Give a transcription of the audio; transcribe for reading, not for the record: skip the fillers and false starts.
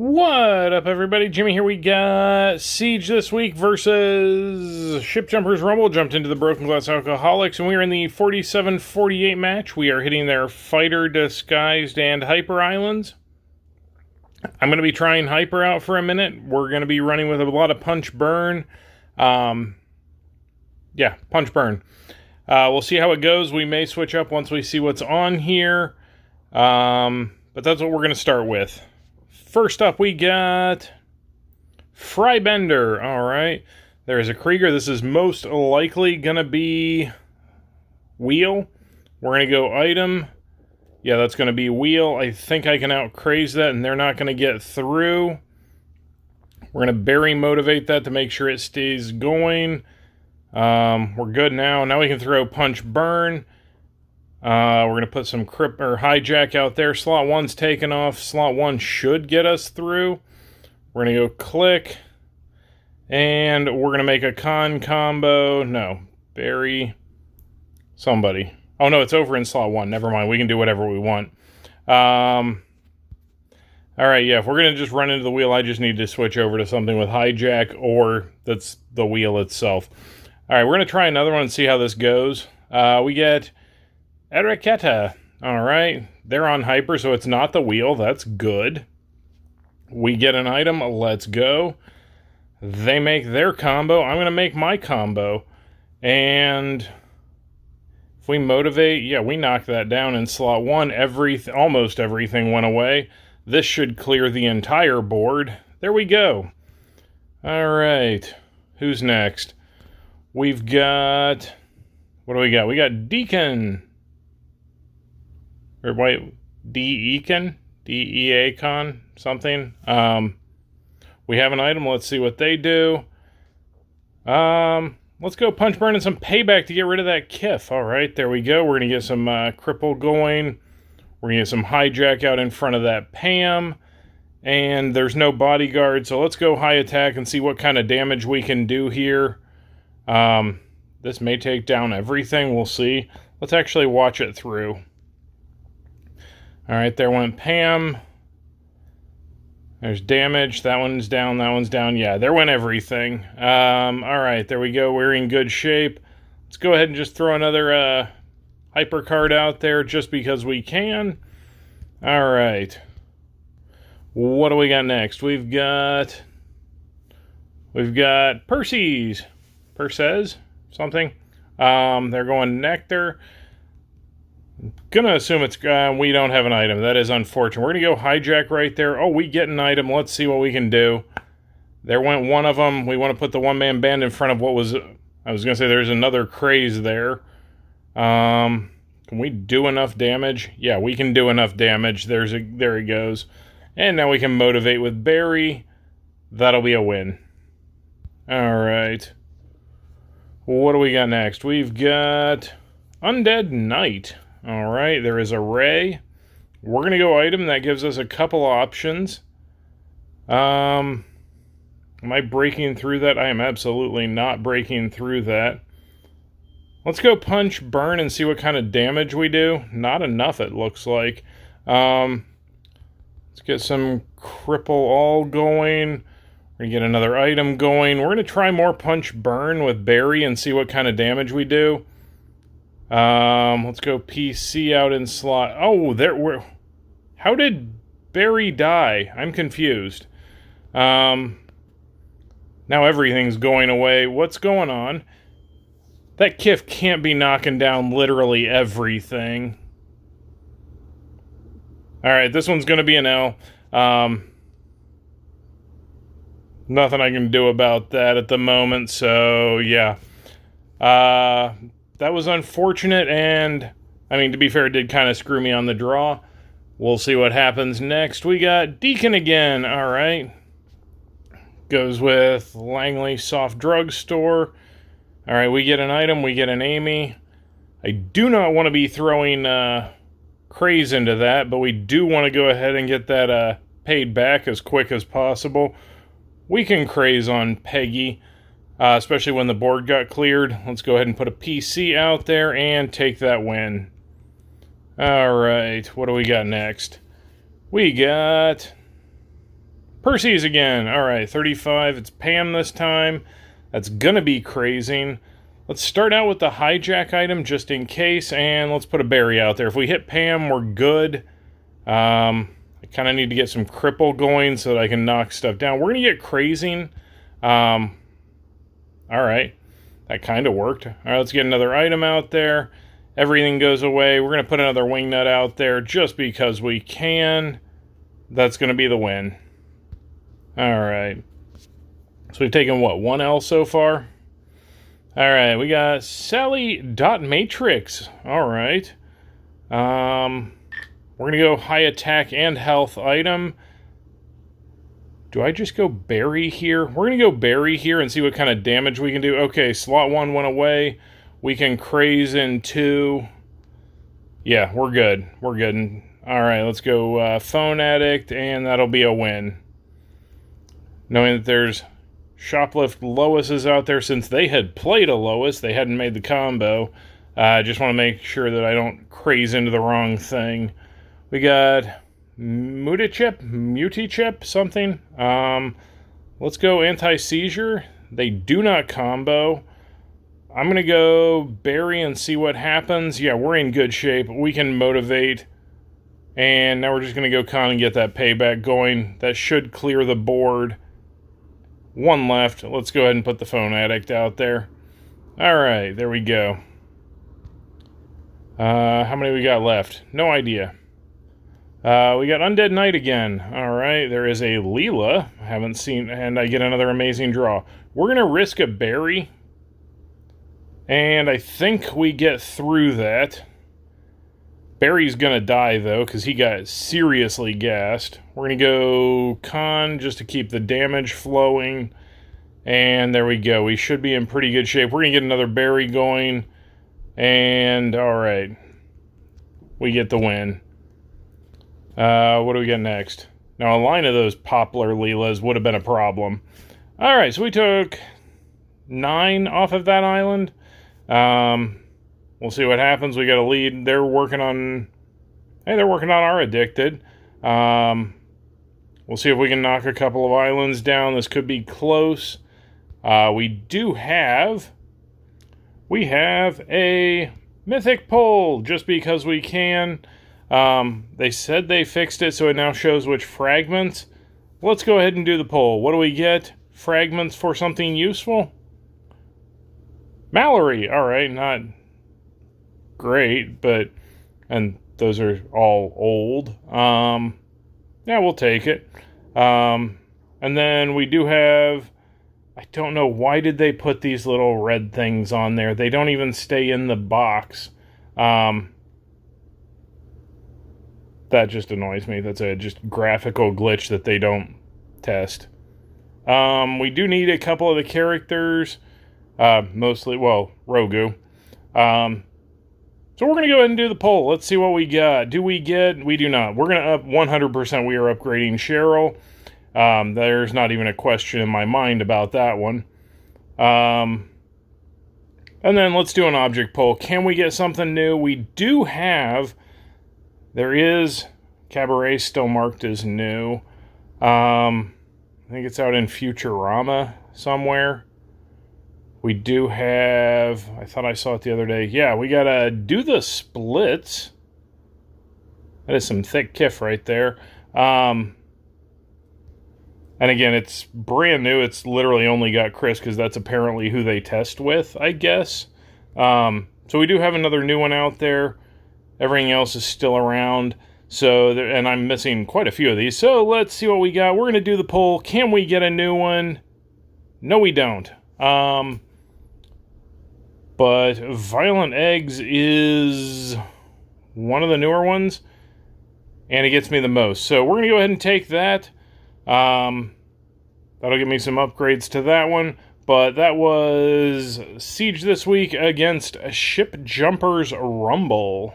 What up, everybody? Jimmy here. We got Siege this week versus Ship Jumpers Rumble. Jumped into the Broken Glass Alcoholics, and we are in the 47-48 match. We are hitting their Fighter, Disguised, and Hyper Islands. I'm going to be trying Hyper out for a minute. We're going to be running with a lot of Punch Burn. Punch Burn. We'll see how it goes. We may switch up once we see what's on here. But that's what we're going to start with. First up, we got Frybender. All right. There's a Krieger. This is most likely going to be Wheel. We're going to go item. Yeah, that's going to be Wheel. I think I can out-craze that, and they're not going to get through. We're going to berry motivate that to make sure it stays going. We're good now. Now we can throw Punch Burn. We're going to put some Hijack out there. Slot 1's taken off. Slot 1 should get us through. We're going to go click. And we're going to make a con combo. No. Bury somebody. Oh, no, it's over in slot 1. Never mind. We can do whatever we want. Alright, yeah. If we're going to just run into the wheel, I just need to switch over to something with Hijack, or that's the wheel itself. Alright, we're going to try another one and see how this goes. We get Ereketa. Alright, they're on Hyper, so it's not the wheel. That's good. We get an item. Let's go. They make their combo. I'm going to make my combo. And if we motivate, yeah, we knock that down in slot 1. Almost everything went away. This should clear the entire board. There we go. Alright, who's next? We've got... What do we got? We got Deacon. Or wait, D-Econ? D-E-A-Con? Something. We have an item. Let's see what they do. Let's go Punch Burn and some Payback to get rid of that Kiff. Alright, there we go. We're going to get some Cripple going. We're going to get some Hijack out in front of that Pam. And there's no Bodyguard, so let's go High Attack and see what kind of damage we can do here. This may take down everything. We'll see. Let's actually watch it through. Alright, there went Pam. There's damage. That one's down. That one's down. Yeah, there went everything. Alright, there we go. We're in good shape. Let's go ahead and just throw another Hyper card out there just because we can. Alright. What do we got next? We've got Percy's. Perses? Something. They're going Nectar. Gonna assume it's we don't have an item. That is unfortunate. We're gonna go Hijack right there. Oh, we get an item. Let's see what we can do. There went one of them. We want to put the one-man band in front of what was... I was gonna say there's another Craze there. Can we do enough damage? Yeah, we can do enough damage. There he goes. And now we can motivate with Barry. That'll be a win. Alright. What do we got next? We've got Undead Knight. Alright, there is a Ray. We're going to go item. That gives us a couple options. Am I breaking through that? I am absolutely not breaking through that. Let's go Punch Burn and see what kind of damage we do. Not enough, it looks like. Let's get some Cripple All going. We're going to get another item going. We're going to try more Punch Burn with Barry and see what kind of damage we do. Let's go PC out in slot. Oh, how did Barry die? I'm confused. Now everything's going away. What's going on? That Kiff can't be knocking down literally everything. Alright, this one's going to be an L. Nothing I can do about that at the moment, so yeah. That was unfortunate, and, I mean, to be fair, it did kind of screw me on the draw. We'll see what happens next. We got Deacon again, alright. Goes with Langley Soft Drug Store. Alright, we get an item, we get an Amy. I do not want to be throwing Craze into that, but we do want to go ahead and get that paid back as quick as possible. We can Craze on Peggy. Especially when the board got cleared. Let's go ahead and put a PC out there and take that win. Alright, what do we got next? We got Percy's again. All right, 35. It's Pam this time. That's going to be crazing. Let's start out with the hijack item just in case, and let's put a berry out there. If we hit Pam, we're good. I kind of need to get some cripple going so that I can knock stuff down. We're going to get crazing. All right. That kind of worked. All right, let's get another item out there. Everything goes away. We're going to put another wingnut out there just because we can. That's going to be the win. All right. So we've taken, what, 1 L so far? All right, we got Sally.Matrix. All right. We're going to go high attack and health item. Do I just go berry here? We're going to go berry here and see what kind of damage we can do. Okay, slot 1 went away. We can craze in 2. Yeah, we're good. We're good. All right, let's go phone addict, and that'll be a win. Knowing that there's shoplift Loises out there, since they had played a Lois, they hadn't made the combo. I just want to make sure that I don't craze into the wrong thing. We got Muti-Chip, something. Let's go anti-seizure. They do not combo. I'm going to go berry and see what happens. Yeah, we're in good shape. We can motivate. And now we're just going to go con and get that payback going. That should clear the board. 1 left. Let's go ahead and put the phone addict out there. Alright, there we go. How many we got left? No idea. We got Undead Knight again. Alright, there is a Leela. I haven't seen, and I get another amazing draw. We're going to risk a berry. And I think we get through that. Barry's going to die, though, because he got seriously gassed. We're going to go con just to keep the damage flowing. And there we go. We should be in pretty good shape. We're going to get another berry going. And, alright. We get the win. What do we get next? Now, a line of those poplar Leelas would have been a problem. Alright, so we took 9 off of that island. We'll see what happens. We got a lead. They're working on... Hey, they're working on our Addicted. We'll see if we can knock a couple of islands down. This could be close. We have a mythic pull, just because we can. They said they fixed it, so it now shows which fragments. Let's go ahead and do the pull. What do we get? Fragments for something useful? Mallory. All right, not great, but... And those are all old. Yeah, we'll take it. And then we do have... I don't know, why did they put these little red things on there? They don't even stay in the box. That just annoys me. That's a just graphical glitch that they don't test. We do need a couple of the characters. Mostly, well, Rogu. So we're going to go ahead and do the poll. Let's see what we got. Do we get... We do not. We're going to up 100%. We are upgrading Cheryl. There's not even a question in my mind about that one. And then let's do an object poll. Can we get something new? We do have... There is... Cabaret still marked as new. I think it's out in Futurama somewhere. We do have... I thought I saw it the other day. Yeah, we gotta do the splits. That is some thick kiff right there. And again, it's brand new. It's literally only got Chris because that's apparently who they test with, I guess. So we do have another new one out there. Everything else is still around. So, and I'm missing quite a few of these. So let's see what we got. We're going to do the poll. Can we get a new one? No, we don't. But Violent Eggs is one of the newer ones. And it gets me the most. So we're going to go ahead and take that. That'll give me some upgrades to that one. But that was Siege this week against Ship Jumpers Rumble.